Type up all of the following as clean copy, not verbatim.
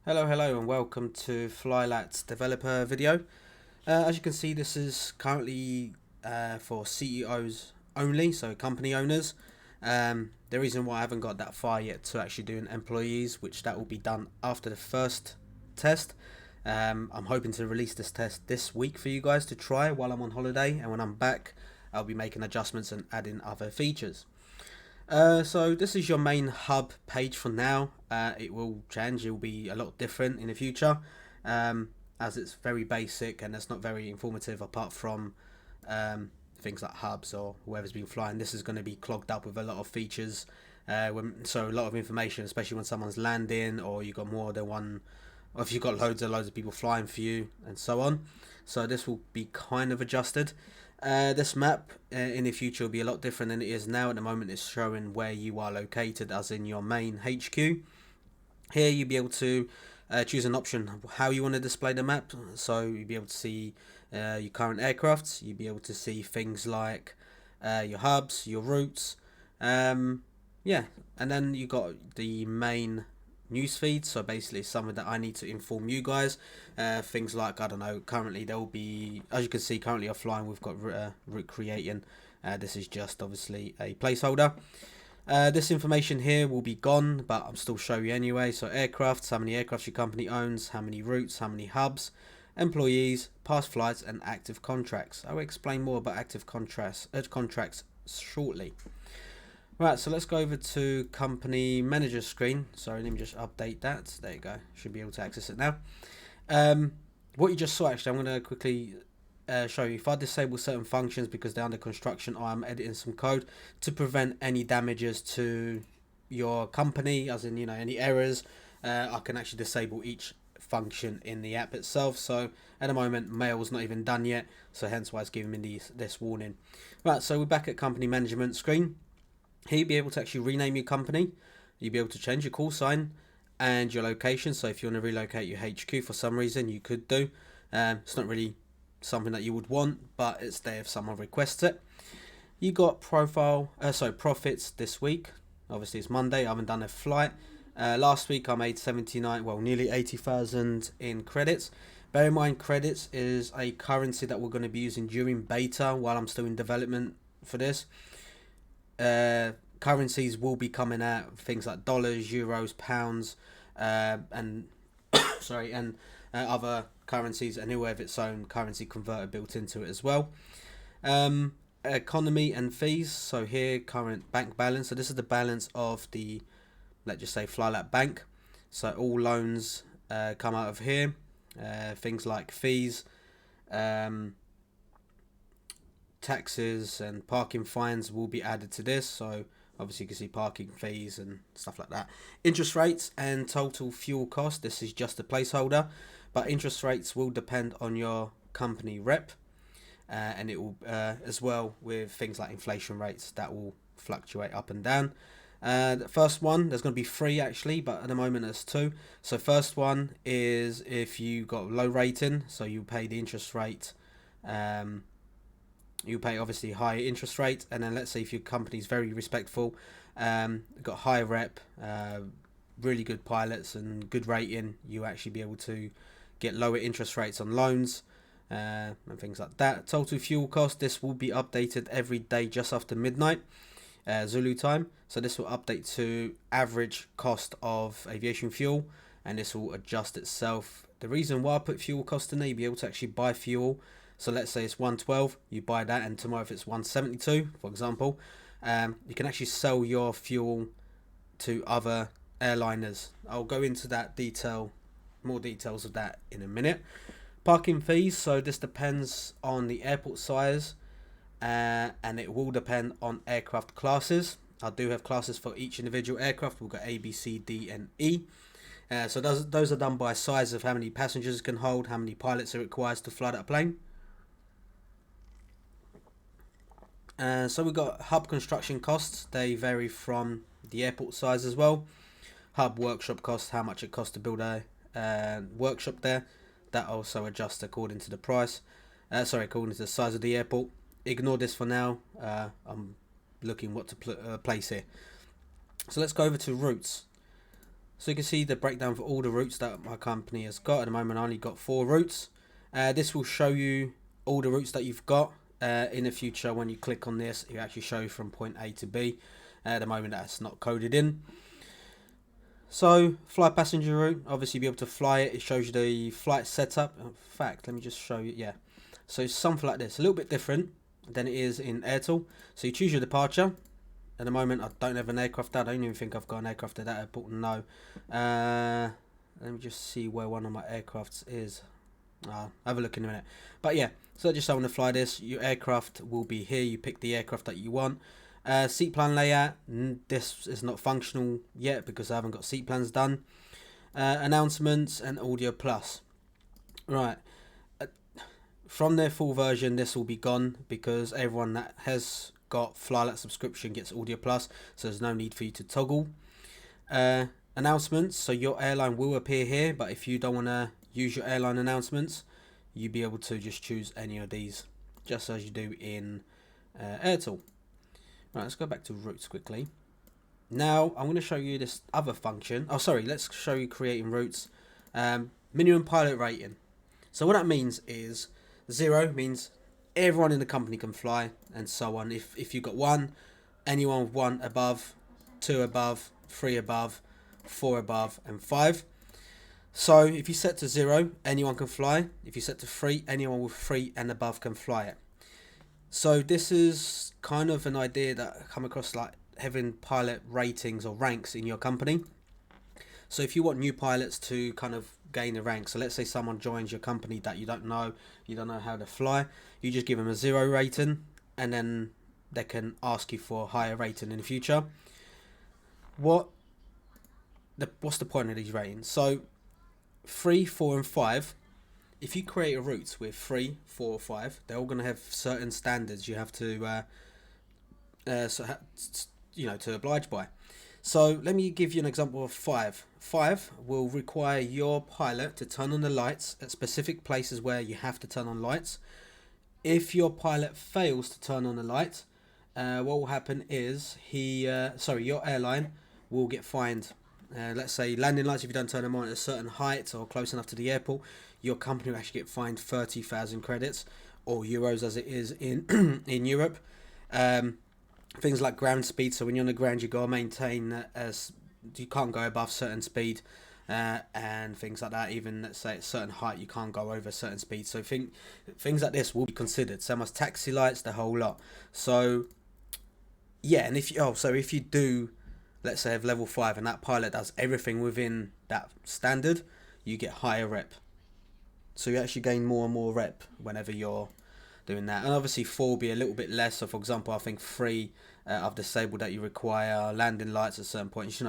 Hello and welcome to Flylat's developer video. As you can see, this is currently for CEOs only, so company owners. The reason why I haven't got that far yet to actually doing employees, which that will be done after the first test. I'm hoping to release this test this week for you guys to try while I'm on holiday, and when I'm back I'll be making adjustments and adding other features. So this is your main hub page for now. It will change. It will be a lot different in the future, as it's very basic and it's not very informative apart from things like hubs or whoever's been flying. This is going to be clogged up with a lot of features, so a lot of information, especially when someone's landing or you've got more than one, or if you've got loads of people flying for you and so on. So this will be kind of adjusted. This map in the future will be a lot different than it is now. At the moment it's showing where you are located, as in your main HQ. Here you'll be able to choose an option how you want to display the map. So you'll be able to see your current aircrafts, you'll be able to see things like your hubs, your routes, yeah, and then you got the main news feed. So basically something that I need to inform you guys, things like, I don't know, currently there will be, as you can see, currently offline we've got route creating. This is just obviously a placeholder. This information here will be gone, but I'm still showing you anyway. So aircrafts, how many aircrafts your company owns, how many routes, how many hubs, employees, past flights, and active contracts. I will explain more about active contracts shortly. Right, so let's go over to company manager screen. Sorry, let me just update that. There you go. Should be able to access it now. What you just saw, actually, I'm going to quickly show you. If I disable certain functions because they're under construction, or I'm editing some code to prevent any damages to your company, as in, you know, any errors, I can actually disable each function in the app itself. So at the moment, mail's not even done yet, so hence why it's giving me this warning. Right, so we're back at company management screen. Here you'll be able to actually rename your company. You'll be able to change your call sign and your location. So if you want to relocate your HQ for some reason, you could do. It's not really something that you would want, but it's there if someone requests it. You got profits this week. Obviously it's Monday. I haven't done a flight. Last week I made 79, well, nearly 80,000 in credits. Bear in mind, credits is a currency that we're going to be using during beta while I'm still in development for this. Currencies will be coming out, things like dollars, euros, pounds, and other currencies, and who have its own currency converter built into it as well. Economy and fees. So here, current bank balance. So this is the balance of the, let's just say, Flylat Bank. So all loans come out of here. Things like fees, taxes and parking fines will be added to this. So obviously you can see parking fees and stuff like that. Interest rates and total fuel cost. This is just a placeholder, but interest rates will depend on your company rep, and it will as well with things like inflation rates that will fluctuate up and down. The first one, there's going to be 3 actually, but at the moment there's 2. So first one is if you got low rating, so you pay the interest rate, you pay obviously higher interest rate. And then let's say if your company's very respectful, got high rep, really good pilots and good rating, you actually be able to get lower interest rates on loans, and things like that. Total fuel cost, this will be updated every day just after midnight Zulu time. So this will update to average cost of aviation fuel, and this will adjust itself. The reason why I put fuel cost in there, you'll be able to actually buy fuel. So let's say it's 112, you buy that, and tomorrow if it's 172, for example, you can actually sell your fuel to other airliners. I'll go into that more details of that in a minute. Parking fees, so this depends on the airport size, and it will depend on aircraft classes. I do have classes for each individual aircraft. We've got A, B, C, D, and E. So those are done by size of how many passengers it can hold, how many pilots it requires to fly that plane. So we've got hub construction costs. They vary from the airport size as well. Hub workshop costs, how much it costs to build a workshop there. That also adjusts according to the price. According to the size of the airport. Ignore this for now. I'm looking what to place here. So let's go over to routes. So you can see the breakdown for all the routes that my company has got. At the moment I only got 4 routes. This will show you all the routes that you've got. In the future, when you click on this, it actually shows from point A to B. At the moment that's not coded in. So fly passenger route, obviously be able to fly it. It shows you the flight setup. In fact, let me just show you. Yeah, so it's something like this, a little bit different than it is in Airtel. So you choose your departure. At the moment I don't have an aircraft there. I don't even think I've got an aircraft at that airport. No. Let me just see where one of my aircrafts is. I'll have a look in a minute. But yeah, so just I want to fly this. Your aircraft will be here. You pick the aircraft that you want. Seat plan layout. This is not functional yet because I haven't got seat plans done. Announcements and audio plus. Right. From their full version, this will be gone because everyone that has got Flylat subscription gets audio plus. So there's no need for you to toggle. Announcements. So your airline will appear here, but if you don't want to use your airline announcements, you'll be able to just choose any of these, just as you do in Airtel. Right, let's go back to routes quickly. Now I'm going to show you this other function. Oh, sorry, let's show you creating routes. Minimum pilot rating. So what that means is 0 means everyone in the company can fly, and so on. If you've got 1, anyone with 1 above, 2 above, 3 above, 4 above, and 5. So if you set to 0, anyone can fly. If you set to 3, anyone with 3 and above can fly it. So this is kind of an idea that I come across, like having pilot ratings or ranks in your company. So if you want new pilots to kind of gain a rank, so let's say someone joins your company that you don't know how to fly, you just give them a 0 rating, and then they can ask you for a higher rating in the future. What's the point of these ratings? So 3, 4, and 5. If you create a route with 3, 4, or 5, they're all going to have certain standards you have to, to oblige by. So let me give you an example of 5. 5 will require your pilot to turn on the lights at specific places where you have to turn on lights. If your pilot fails to turn on the light, what will happen is your airline will get fined. Let's say landing lights, if you don't turn them on at a certain height or close enough to the airport, your company will actually get fined 30,000 credits, or euros as it is in in Europe. Things like ground speed, so when you're on the ground you got to maintain as you can't go above certain speed, and things like that. Even let's say at a certain height you can't go over a certain speed. So things like this will be considered. So much taxi lights, the whole lot. So yeah, and if you do, let's say, have level 5 and that pilot does everything within that standard, you get higher rep. So you actually gain more and more rep whenever you're doing that. And obviously 4 will be a little bit less. So for example, I think 3 I've disabled that you require landing lights at certain points,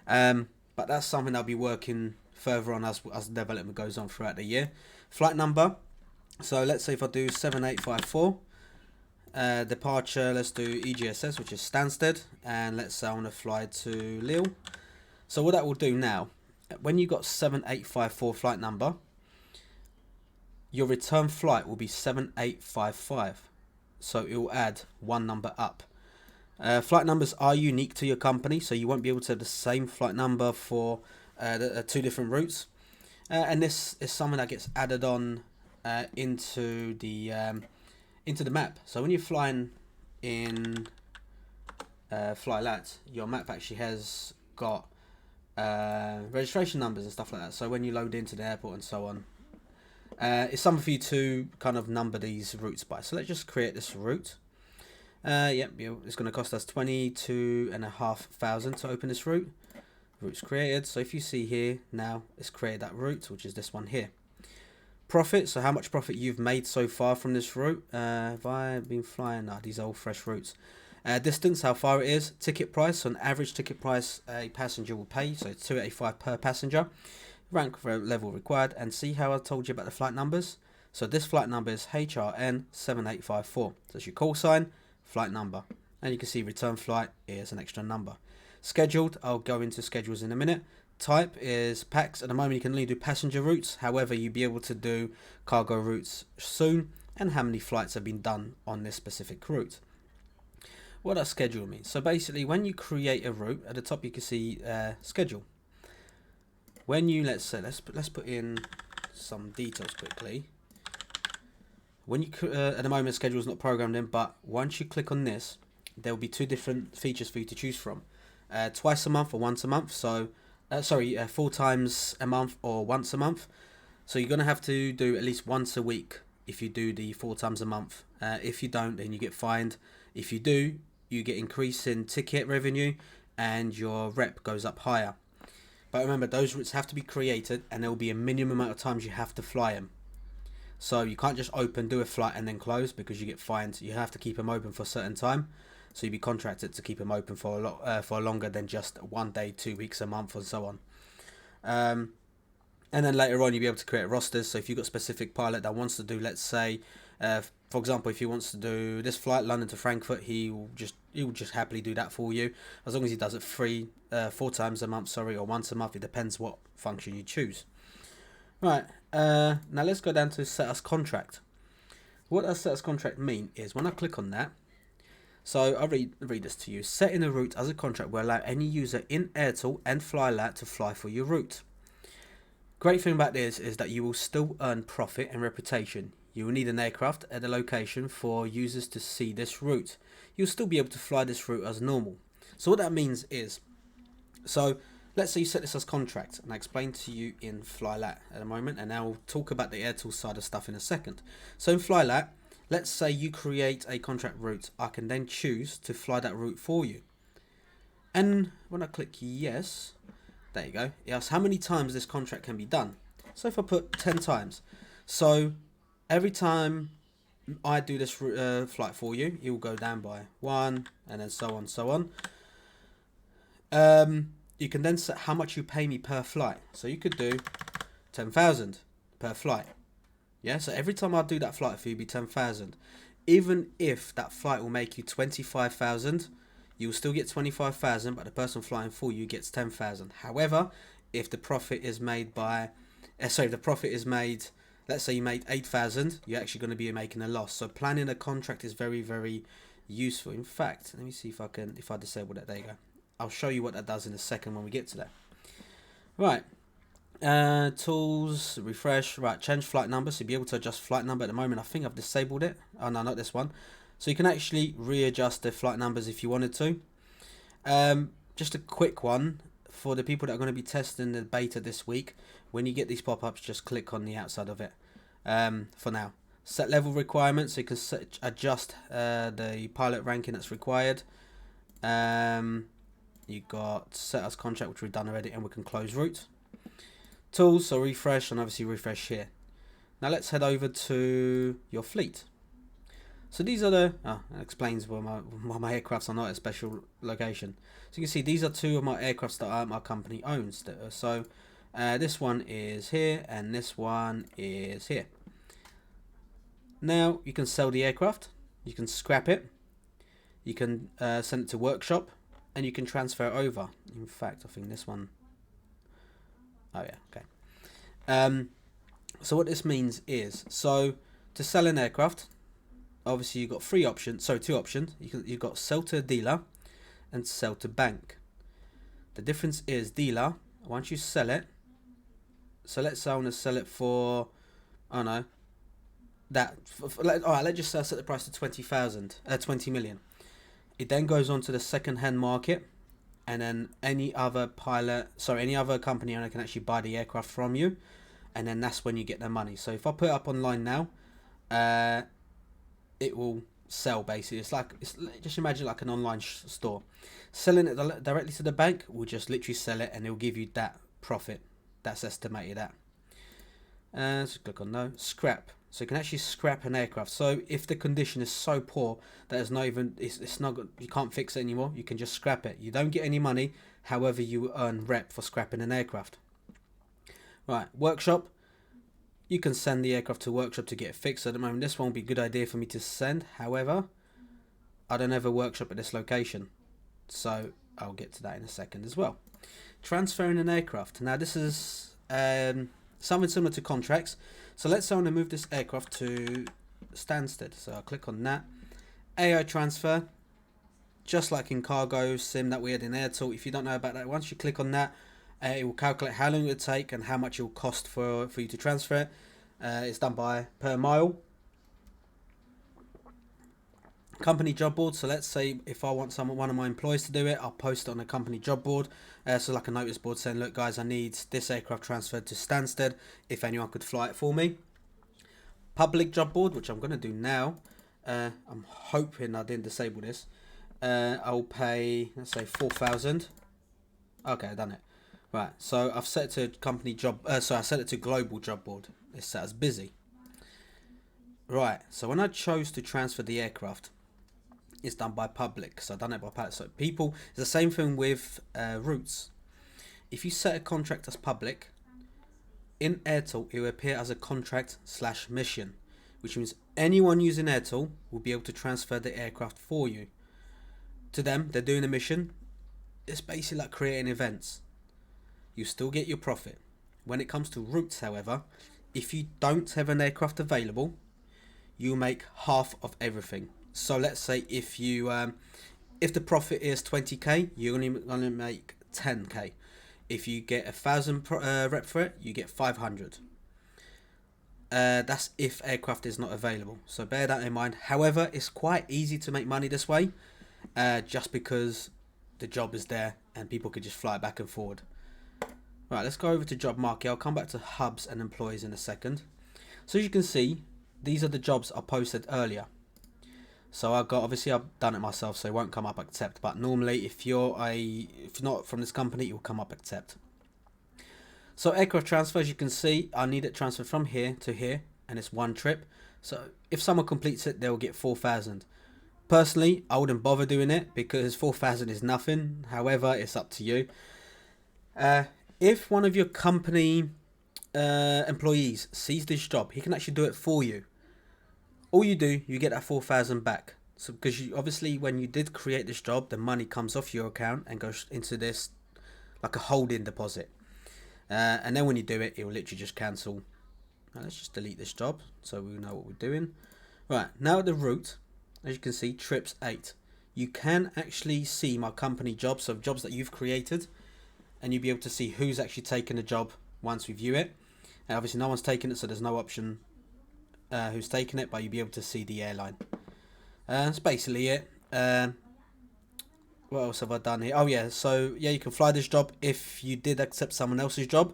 but that's something I'll be working further on as development goes on throughout the year. Flight number. So let's say if I do 7854, departure, let's do EGSS, which is Stansted, and let's say I want to fly to Lille. So what that will do now, when you got 7854 flight number, your return flight will be 7855. So it will add 1 number up. Flight numbers are unique to your company, so you won't be able to have the same flight number for the 2 different routes. And this is something that gets added on into the map. So when you're flying in Flylat, your map actually has got registration numbers and stuff like that. So when you load into the airport and so on, it's something for you to kind of number these routes by. So let's just create this route. It's going to cost us 22,500 to open this route. Route's created. So if you see here now, it's created that route, which is this one here. Profit, so how much profit you've made so far from this route. Have I been flying? These are all fresh routes. Distance, how far it is. Ticket price, so an average ticket price a passenger will pay, so it's 285 per passenger. Rank level required, and see how I told you about the flight numbers. So this flight number is HRN 7854. So it's your call sign, flight number, and you can see return flight is an extra number. Scheduled, I'll go into schedules in a minute. Type is PAX. At the moment you can only do passenger routes, however you'll be able to do cargo routes soon, and how many flights have been done on this specific route. What does schedule mean? So basically when you create a route, at the top you can see schedule. when you, let's say, let's put in some details quickly. When you at the moment schedule is not programmed in, but once you click on this, there will be two different features for you to choose from: twice a month or once a month. So, 4 times a month or once a month. So you're gonna have to do at least once a week if you do the 4 times a month. If you don't, then you get fined. If you do, you get increase in ticket revenue, and your rep goes up higher. But remember, those routes have to be created, and there will be a minimum amount of times you have to fly them. So you can't just do a flight and then close, because you get fined. You have to keep them open for a certain time. So you'll be contracted to keep them open for for longer than just 1 day, 2 weeks, a month, and so on. And then later on, you'll be able to create rosters. So if you've got a specific pilot that wants to do, let's say, for example, if he wants to do this flight, London to Frankfurt, he will just happily do that for you, as long as he does it 4 times a month, or once a month. It depends what function you choose. Right, now let's go down to set as contract. What does set as contract mean is, when I click on that, so I'll read this to you. Setting a route as a contract will allow any user in Airtel and Flylat to fly for your route. Great thing about this is that you will still earn profit and reputation. You will need an aircraft at the location for users to see this route. You'll still be able to fly this route as normal. So what that means is, so let's say you set this as contract, and I explain to you in Flylat at the moment, and I'll talk about the Airtel side of stuff in a second. So in Flylat, let's say you create a contract route. I can then choose to fly that route for you. And when I click yes, there you go. It asks how many times this contract can be done. So if I put 10 times, so every time I do this flight for you, it will go down by 1, and then so on, so on. You can then set how much you pay me per flight. So you could do 10,000 per flight. Yeah, so every time I do that flight for you, it'll be 10,000. Even if that flight will make you 25,000, you'll still get 25,000, but the person flying for you gets 10,000. However, if the profit is made let's say you made 8,000, you're actually going to be making a loss. So planning a contract is very, very useful. In fact, let me see if I disable that. There you go. I'll show you what that does in a second when we get to that. Right. Tools, refresh. Right, change flight number. So you'll be able to adjust flight number. At the moment, I think I've disabled it. Oh no, not this one. So you can actually readjust the flight numbers if you wanted to. Just a quick one for the people that are going to be testing the beta this week. When you get these pop-ups, just click on the outside of it. For now, set level requirements, so you can adjust the pilot ranking that's required. You got set as contract, which we've done already, and we can close route. Tools, so refresh, and obviously refresh here. Now let's head over to your fleet. So these are that explains why my aircrafts are not at a special location. So you can see these are 2 of my aircrafts that my company owns. So this one is here, and this one is here. Now you can sell the aircraft, you can scrap it, you can send it to workshop, and you can transfer it over. In fact, I think this one. Oh yeah, okay. So what this means is, so to sell an aircraft, obviously you've got 2 options. You've got sell to a dealer and sell to bank. The difference is dealer, once you sell it, so let's say I want to sell it for, I don't know, alright, let's just set the price to 20 million. It then goes on to the second-hand market, and then any other company owner can actually buy the aircraft from you, and then that's when you get their money. So if I put it up online now, it will sell basically. Just imagine like an online store. Selling it directly to the bank will just literally sell it, and it will give you that profit that's estimated at. So click on no, scrap. So you can actually scrap an aircraft. So if the condition is so poor that it's not good, you can't fix it anymore, you can just scrap it. You don't get any money, however you earn rep for scrapping an aircraft. Right, workshop. You can send the aircraft to workshop to get it fixed. At the moment, this won't be a good idea for me to send. However, I don't have a workshop at this location, so I'll get to that in a second as well. Transferring an aircraft. Now this is something similar to contracts. So let's say I want to move this aircraft to Stansted. So I'll click on that. AI transfer, just like in Cargo Sim that we had in Airtel. If you don't know about that, once you click on that, It will calculate how long it would take and how much it will cost for you to transfer it. It's done by per mile. Company job board. So let's say if I want one of my employees to do it, I'll post it on a company job board. So like a notice board saying, look guys, I need this aircraft transferred to Stansted. If anyone could fly it for me. Public job board, which I'm going to do now. I'm hoping I didn't disable this. I'll pay, let's say 4,000. Okay, I've done it. Right, so I've set it to company job. I set it to global job board. It's set as busy. Right, so when I chose to transfer the aircraft, it's done by public. So I've done it by public. So people, it's the same thing with routes. If you set a contract as public, in Airtel it will appear as a contract/mission, which means anyone using Airtel will be able to transfer the aircraft for you. To them, they're doing a mission. It's basically like creating events. You still get your profit. When it comes to routes, however, if you don't have an aircraft available, you make half of everything. So let's say if the profit is 20k, you're only gonna make 10k. If you get 1,000 rep for it, you get 500. That's if aircraft is not available. So bear that in mind. However, it's quite easy to make money this way, just because the job is there and people could just fly it back and forward. Right, let's go over to job market. I'll come back to hubs and employees in a second. So as you can see, these are the jobs I posted earlier. So obviously I've done it myself, so it won't come up accept. But normally, if you're not from this company, it will come up accept. So aircraft transfer, as you can see, I need it transferred from here to here, and it's one trip. So if someone completes it, they'll get 4,000. Personally, I wouldn't bother doing it because 4,000 is nothing. However, it's up to you. If one of your company employees sees this job, he can actually do it for you. All you do, you get that 4,000 back. So because obviously when you did create this job, the money comes off your account and goes into this like a holding deposit. And then when you do it, it will literally just cancel. Now let's just delete this job so we know what we're doing. Right, now at the route, as you can see, trips 8. You can actually see my company jobs, so jobs that you've created, and you'll be able to see who's actually taken the job once we view it. And obviously no one's taken it, so there's no option who's taken it, but you'll be able to see the airline. That's basically it. What else have I done here? Oh yeah, so yeah, you can fly this job if you did accept someone else's job.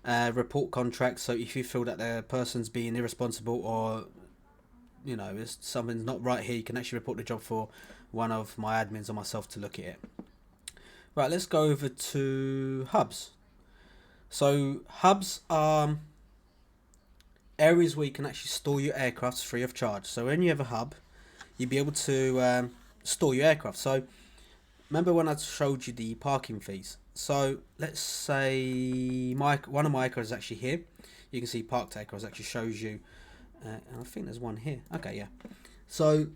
Report contract, so if you feel that the person's being irresponsible or something's not right here, you can actually report the job for one of my admins or myself to look at it. Right, let's go over to hubs. So hubs are areas where you can actually store your aircraft free of charge. So when you have a hub, you'll be able to store your aircraft. So remember when I showed you the parking fees? So let's say one of my aircraft is actually here. You can see parked aircraft actually shows you, and I think there's one here. Okay, yeah. So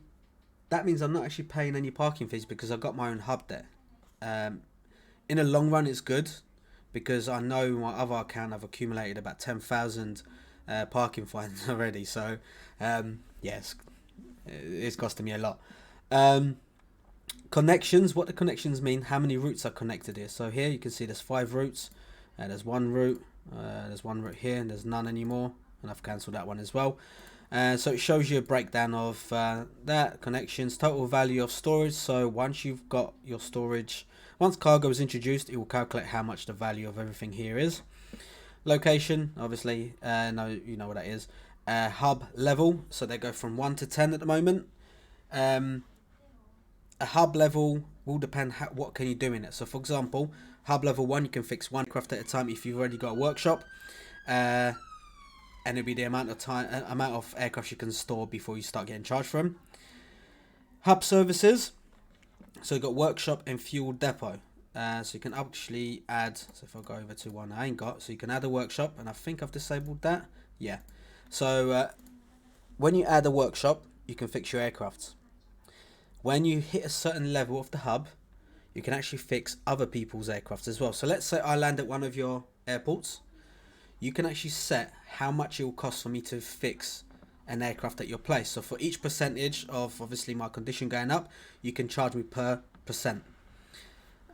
that means I'm not actually paying any parking fees because I've got my own hub there. In the long run, it's good because I know my other account I've accumulated about 10,000 parking fines already. So yes, it's costing me a lot. Connections, what the connections mean, how many routes are connected here. So here you can see there's 5 routes, there's one route, there's one route here, and there's none anymore, and I've cancelled that one as well. So it shows you a breakdown of that connections, total value of storage. So once you've got your storage, once cargo is introduced, it will calculate how much the value of everything here is. Location, obviously, no, you know what that is. Hub level, so they go from 1 to 10 at the moment. A hub level will depend what can you do in it. So for example, hub level 1, you can fix one aircraft at a time if you've already got a workshop, and it'll be the amount of aircraft you can store before you start getting charged for them. Hub services, so you've got workshop and fuel depot. So you can actually add, so if I go over to one I ain't got, so you can add a workshop, and I think I've disabled that. Yeah. So when you add a workshop, you can fix your aircrafts. When you hit a certain level of the hub, you can actually fix other people's aircrafts as well. So let's say I land at one of your airports. You can actually set how much it will cost for me to fix an aircraft at your place. So for each percentage of obviously my condition going up, you can charge me per percent.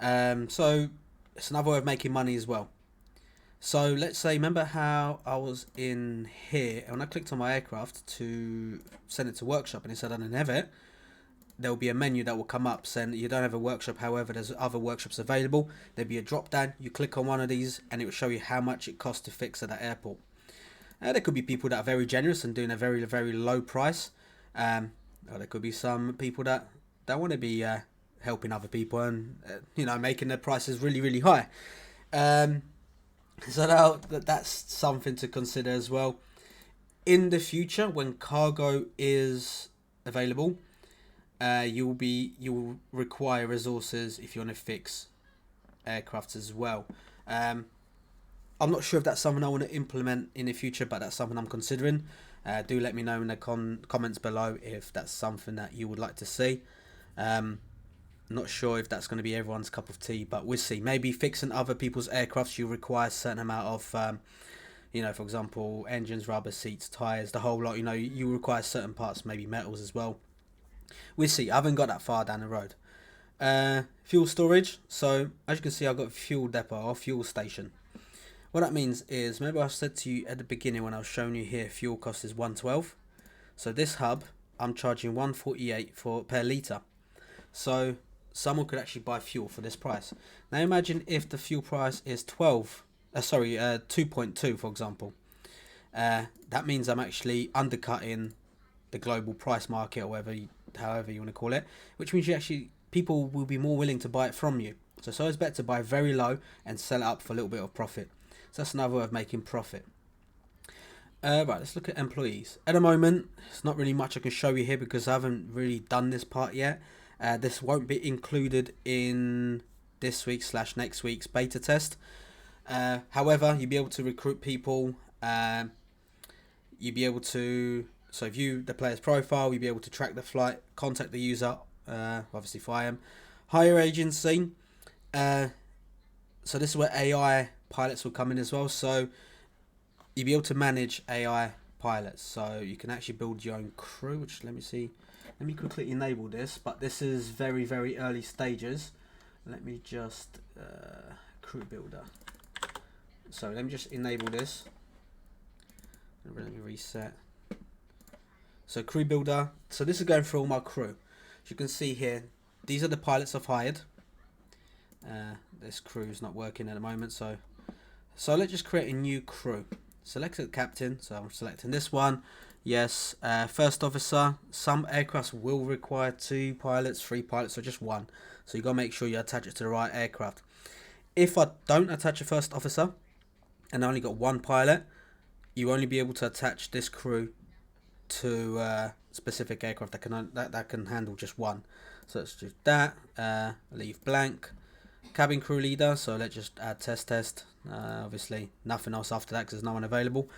So it's another way of making money as well. So let's say, remember how I was in here, and when I clicked on my aircraft to send it to workshop and it said I didn't have it, there will be a menu that will come up saying you don't have a workshop, however there's other workshops available. There'll be a drop down, you click on one of these and it will show you how much it costs to fix at that airport. There could be people that are very generous and doing a very, very low price, or there could be some people that want to be helping other people and making their prices really, really high. So now that's something to consider as well. In the future, when cargo is available, you'll require resources if you want to fix aircrafts as well. I'm not sure if that's something I want to implement in the future, but that's something I'm considering. Do let me know in the comments below if that's something that you would like to see. Not sure if that's going to be everyone's cup of tea, but we'll see. Maybe fixing other people's aircrafts, you require a certain amount of, for example, engines, rubber, seats, tyres, the whole lot. You require certain parts, maybe metals as well. We'll see. I haven't got that far down the road. Fuel storage. So as you can see, I've got a fuel depot or fuel station. What that means is, remember I said to you at the beginning when I was showing you here, fuel cost is 112. So this hub, I'm charging 148 per litre. So someone could actually buy fuel for this price. Now imagine if the fuel price is 2.2 for example. That means I'm actually undercutting the global price market, or however you want to call it, which means people will be more willing to buy it from you. So it's better to buy very low and sell it up for a little bit of profit. So that's another way of making profit. Right, let's look at employees. At the moment, it's not really much I can show you here because I haven't really done this part yet. This won't be included in this week's / next week's beta test. However, you'll be able to recruit people. You'll be able to, so view the player's profile, you'll be able to track the flight, contact the user, obviously FIAM, hire agency. So this is where AI pilots will come in as well. So you'll be able to manage AI pilots. So you can actually build your own crew, which let me quickly enable this, but this is very, very early stages. Let me just crew builder. So let me just enable this. Let me reset. So crew builder. So this is going through all my crew. As you can see here, these are the pilots I've hired. This crew is not working at the moment, so let's just create a new crew. Select the captain. So I'm selecting this one. Yes, first officer. Some aircrafts will require 2 pilots, 3 pilots, or just 1. So you gotta make sure you attach it to the right aircraft. If I don't attach a first officer and I only got 1 pilot, you only be able to attach this crew to specific aircraft that can handle just 1. So let's do that. Leave blank. Cabin crew leader. So let's just add test. Obviously nothing else after that because there's no one available.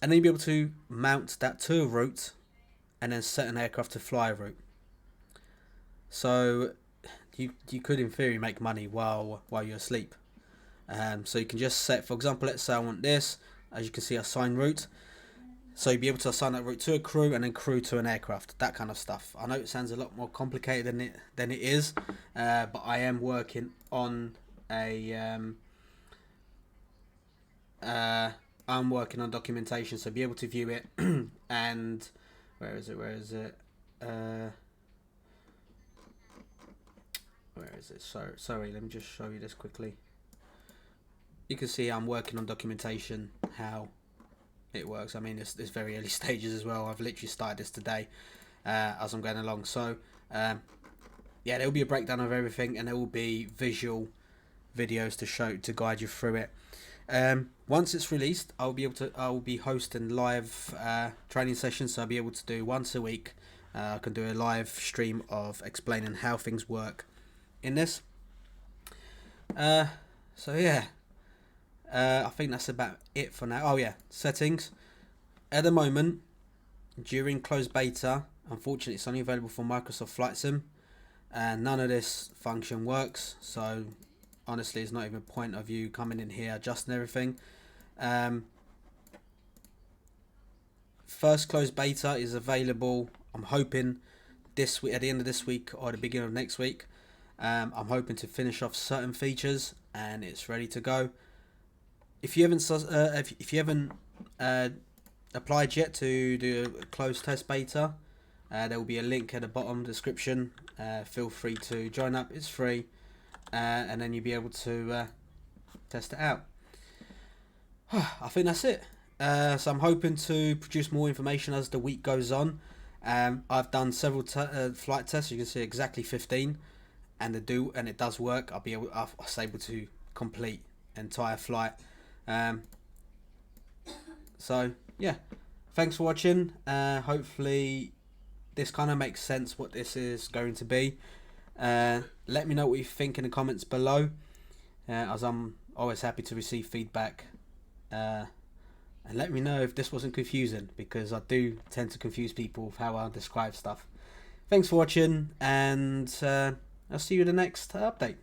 And then you'll be able to mount that to a route and then set an aircraft to fly a route. So you could in theory make money while you're asleep. So you can just set, for example, let's say I want this. As you can see, assign route. So you'll be able to assign that route to a crew and then crew to an aircraft, that kind of stuff. I know it sounds a lot more complicated than it is, but I am working on I'm working on documentation, so be able to view it. And where is it? Sorry, let me just show you this quickly. You can see I'm working on documentation, how it works. I mean, it's very early stages as well. I've literally started this today as I'm going along. So yeah, there will be a breakdown of everything, and there will be visual videos to guide you through it. Once it's released, I will be hosting live training sessions. So I'll be able to do once a week. I can do a live stream of explaining how things work in this. So yeah, I think that's about it for now. Oh yeah, settings. At the moment, during closed beta, unfortunately, it's only available for Microsoft Flight Sim, and none of this function works. So honestly, it's not even a point of you coming in here adjusting everything. First closed beta is available, I'm hoping this week, at the end of this week or the beginning of next week. I'm hoping to finish off certain features and it's ready to go. if you haven't if you haven't applied yet to do a closed test beta, there will be a link at the bottom description. Feel free to join up. It's free, and then you'll be able to test it out. I think that's it. So I'm hoping to produce more information as the week goes on. I've done several flight tests. You can see exactly 15, and it does work. I was able to complete entire flight. So yeah, thanks for watching. Hopefully this kind of makes sense what this is going to be. Let me know what you think in the comments below, as I'm always happy to receive feedback. And let me know if this wasn't confusing, because I do tend to confuse people with how I describe stuff. Thanks for watching, and I'll see you in the next update.